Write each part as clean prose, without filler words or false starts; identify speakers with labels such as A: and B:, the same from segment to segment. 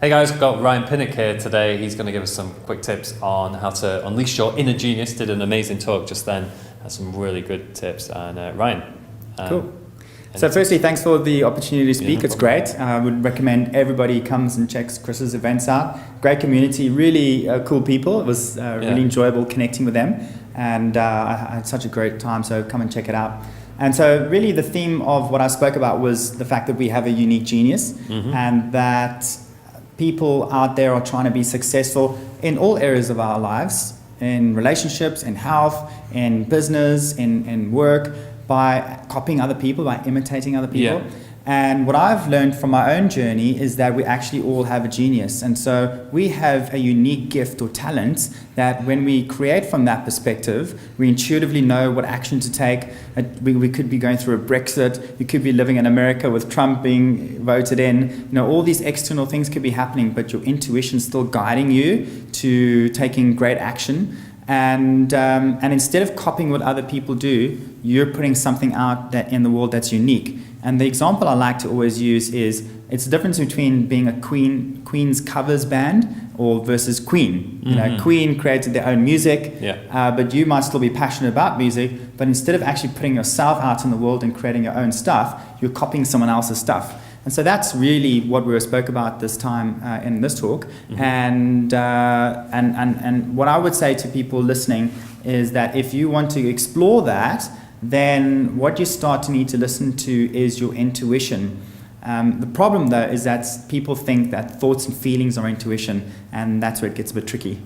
A: Hey guys, we've got Ryan Pinnick here today. He's going to give us some quick tips on how to unleash your inner genius. Did an amazing talk just then. Had some really good tips. And Ryan.
B: Cool. So firstly, thanks for the opportunity to speak.
A: Yeah, no
B: it's great. I would recommend everybody comes and checks Chris's events out. Great community, really cool people. It was really enjoyable connecting with them. And I had such a great time, so come and check it out. And so really the theme of what I spoke about was the fact that we have a unique genius and that people out there are trying to be successful in all areas of our lives, in relationships, in health, in business, in work, by copying other people, by imitating other people.
A: Yeah.
B: And what I've learned from my own journey is that we actually all have a genius. And so we have a unique gift or talent that when we create from that perspective, we intuitively know what action to take. We could be going through a Brexit. You could be living in America with Trump being voted in. You know, all these external things could be happening, but your intuition's still guiding you to taking great action. And instead of copying what other people do, you're putting something out that in the world that's unique. And the example I like to always use is it's the difference between being a Queen's covers band or versus Queen. You know, Queen created their own music, but you might still be passionate about music. But instead of actually putting yourself out in the world and creating your own stuff, you're copying someone else's stuff. And so that's really what we spoke about this time in this talk. And what I would say to people listening is that if you want to explore that, then what you start to need to listen to is your intuition. The problem though is that people think that thoughts and feelings are intuition, and that's where it gets a bit tricky.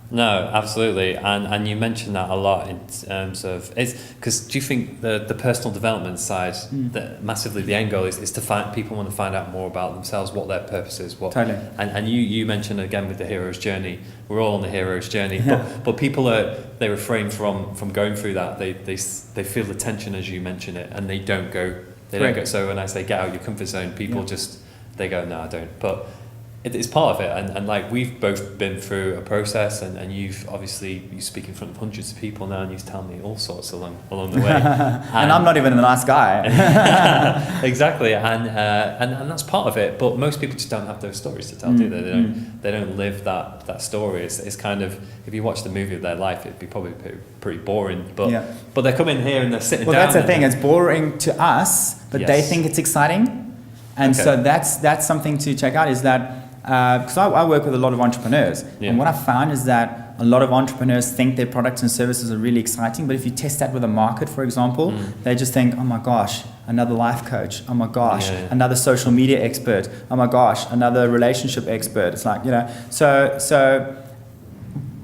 A: No, absolutely, and you mentioned that a lot in terms of it's because do you think the personal development side that massively the end goal is to find people want to find out more about themselves, what their purpose is, what
B: totally.
A: And you mentioned again with the hero's journey, we're all on the hero's journey, but people they refrain from going through that. They feel the tension as you mention it, and they don't go. So when I say get out your comfort zone, people just they go no, I don't. But it's part of it, and like we've both been through a process, and you speak in front of hundreds of people now, and you tell me all sorts along the way.
B: And I'm not even a nice guy.
A: Exactly, and that's part of it. But most people just don't have those stories to tell, do they? They don't live that story. It's kind of, if you watch the movie of their life, it'd be probably pretty boring. But they're coming here and they're sitting down.
B: Well, that's the thing. It's boring to us, but they think it's exciting, and so that's something to check out. Is that because I work with a lot of entrepreneurs, and what I found is that a lot of entrepreneurs think their products and services are really exciting, but if you test that with a market, for example, they just think, oh my gosh, another life coach, oh my gosh, another social media expert, oh my gosh, another relationship expert. It's like, so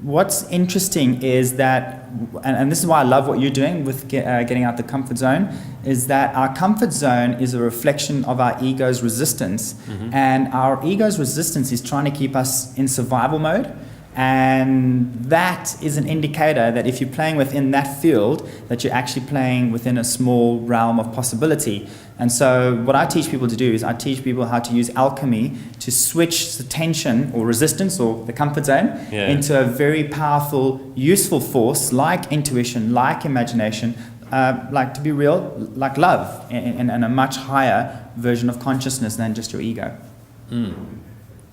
B: what's interesting is that, and this is why I love what you're doing with getting out the comfort zone, is that our comfort zone is a reflection of our ego's resistance. And our ego's resistance is trying to keep us in survival mode. And that is an indicator that if you're playing within that field, that you're actually playing within a small realm of possibility. And so what I teach people to do is I teach people how to use alchemy to switch the tension or resistance or the comfort zone into a very powerful, useful force like intuition, like imagination, like, to be real, like love, and a much higher version of consciousness than just your ego.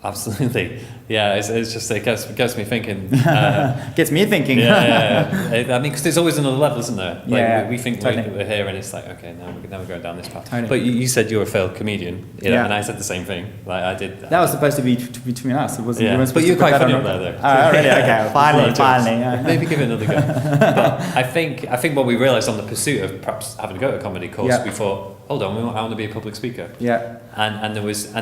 A: Absolutely, yeah. It's just it gets me thinking.
B: Gets me thinking.
A: I mean, because there's always another level, isn't there? Like we think
B: totally.
A: we're here, and it's like, okay, now we're going down this path.
B: Totally.
A: But you said you're a failed comedian, and I said the same thing. Like I did.
B: That was supposed to be between us. It wasn't.
A: Yeah. But you're quite funny up there, though.
B: Oh, really? Okay. Finally.
A: Maybe give it another go. But I think what we realised on the pursuit of perhaps having to go to a comedy course, we thought, hold on, I want to be a public speaker.
B: Yeah.
A: And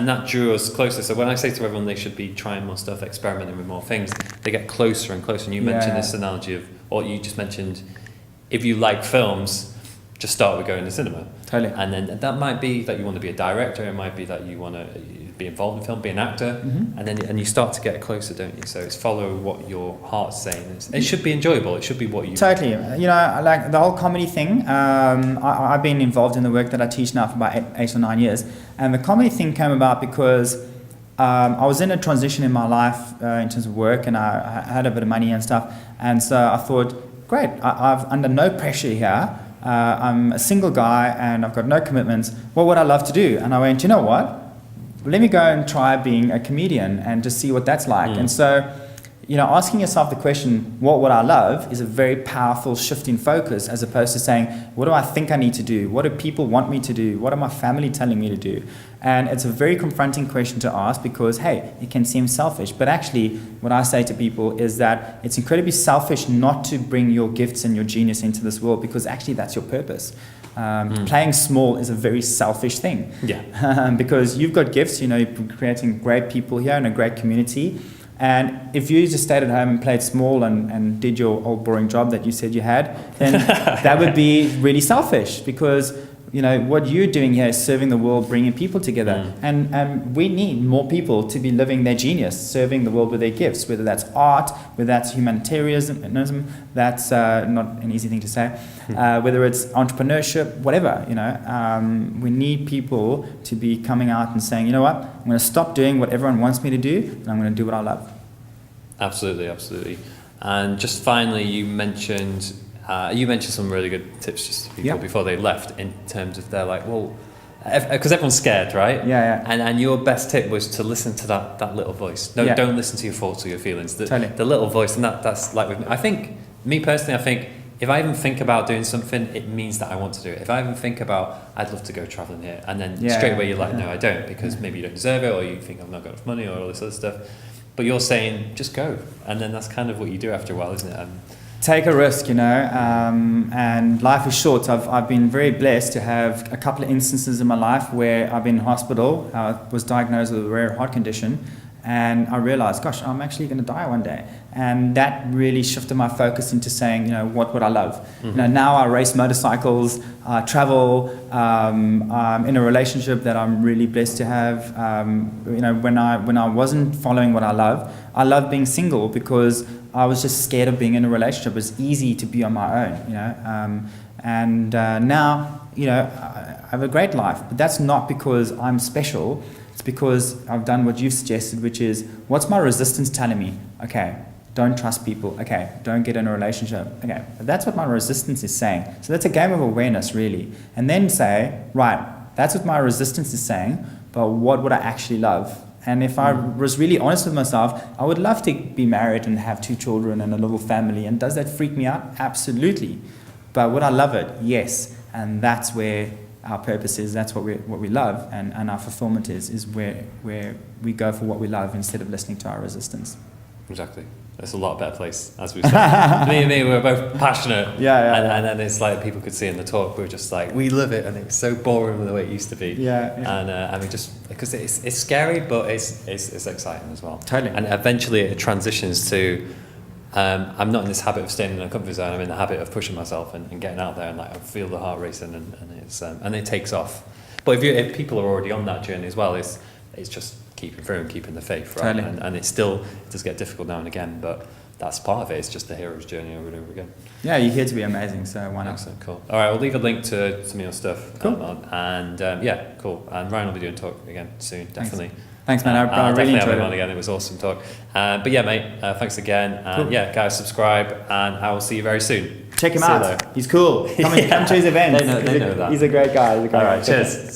A: that drew us closer. So when I say to everyone they should be trying more stuff, experimenting with more things, they get closer and closer. And you mentioned this analogy of, or you just mentioned, if you like films, just start with going to cinema.
B: Totally.
A: And then that might be that you want to be a director. It might be that you want to be involved in film, be an actor, and you start to get closer, don't you? So it's follow what your heart's saying. It should be enjoyable. It should be what you
B: totally. Like the whole comedy thing. I've been involved in the work that I teach now for about 8 or 9 years, and the comedy thing came about because I was in a transition in my life in terms of work, and I had a bit of money and stuff, and so I thought, great, I've under no pressure here. I'm a single guy and I've got no commitments. What would I love to do? And I went, you know what? well, let me go and try being a comedian and just see what that's like. And so, asking yourself the question, what would I love, is a very powerful shift in focus, as opposed to saying, what do I think I need to do? What do people want me to do? What are my family telling me to do? And it's a very confronting question to ask because, hey, it can seem selfish. But actually, what I say to people is that it's incredibly selfish not to bring your gifts and your genius into this world, because actually that's your purpose. Playing small is a very selfish thing.
A: Yeah.
B: Because you've got gifts, you're creating great people here and a great community. And if you just stayed at home and played small and did your old boring job that you said you had, then that would be really selfish, because what you're doing here is serving the world, bringing people together. And we need more people to be living their genius, serving the world with their gifts, whether that's art, whether that's humanitarianism, that's not an easy thing to say, whether it's entrepreneurship, whatever, we need people to be coming out and saying, you know what, I'm going to stop doing what everyone wants me to do, and I'm going to do what I love.
A: Absolutely. And just finally, you mentioned some really good tips just to people before they left, in terms of they're like, well, because everyone's scared, right?
B: Yeah.
A: And your best tip was to listen to that little voice. No, don't listen to your thoughts or your feelings. The little voice, and that's like with me. I think, me personally, if I even think about doing something, it means that I want to do it. If I even think about, I'd love to go traveling here, and then straight away you're like, no, I don't, because maybe you don't deserve it, or you think I've not got enough money, or all this other stuff. But you're saying, just go. And then that's kind of what you do after a while, isn't it?
B: Take a risk, and life is short. I've been very blessed to have a couple of instances in my life where I've been in hospital. I was diagnosed with a rare heart condition, and I realized, gosh, I'm actually going to die one day. And that really shifted my focus into saying, what would I love? Now I race motorcycles, travel, I'm in a relationship that I'm really blessed to have. When I wasn't following what I love being single, because I was just scared of being in a relationship. It was easy to be on my own, and now, I have a great life, but that's not because I'm special. It's because I've done what you've suggested, which is, what's my resistance telling me? Okay, don't trust people. Okay, don't get in a relationship. Okay, that's what my resistance is saying. So that's a game of awareness, really. And then say, right, that's what my resistance is saying, but what would I actually love? And if I was really honest with myself, I would love to be married and have 2 children and a little family. And does that freak me out? Absolutely. But would I love it? Yes. And that's where our purpose is. That's what we love, and our fulfillment is where we go for what we love instead of listening to our resistance.
A: Exactly. It's a lot better place, as we said. me, we're both passionate. And then it's like, people could see in the talk, we're just like, we love it, and it's so boring the way it used to be. And we just, because it's scary, but it's exciting as well.
B: Totally.
A: And eventually it transitions to, I'm not in this habit of staying in a comfort zone. I'm in the habit of pushing myself and getting out there, and like I feel the heart racing, and it takes off. But if people are already on that journey as well, it's just keeping through and keeping the faith, right?
B: Totally.
A: And it does get difficult now and again, but that's part of it. It's just the hero's journey over and over again.
B: Yeah, you're here to be amazing, so why not?
A: Excellent, cool. All right, we'll leave a link to some of your stuff.
B: Cool.
A: Cool. And Ryan will be doing talk again soon, definitely.
B: Thanks, man. I really enjoyed it.
A: On again. It was awesome talk. But yeah, mate, thanks again. And
B: cool.
A: Guys, subscribe, and I will see you very soon.
B: Check him out. He's cool. Come to his events.
A: They know that.
B: He's a great guy.
A: All right, cheers.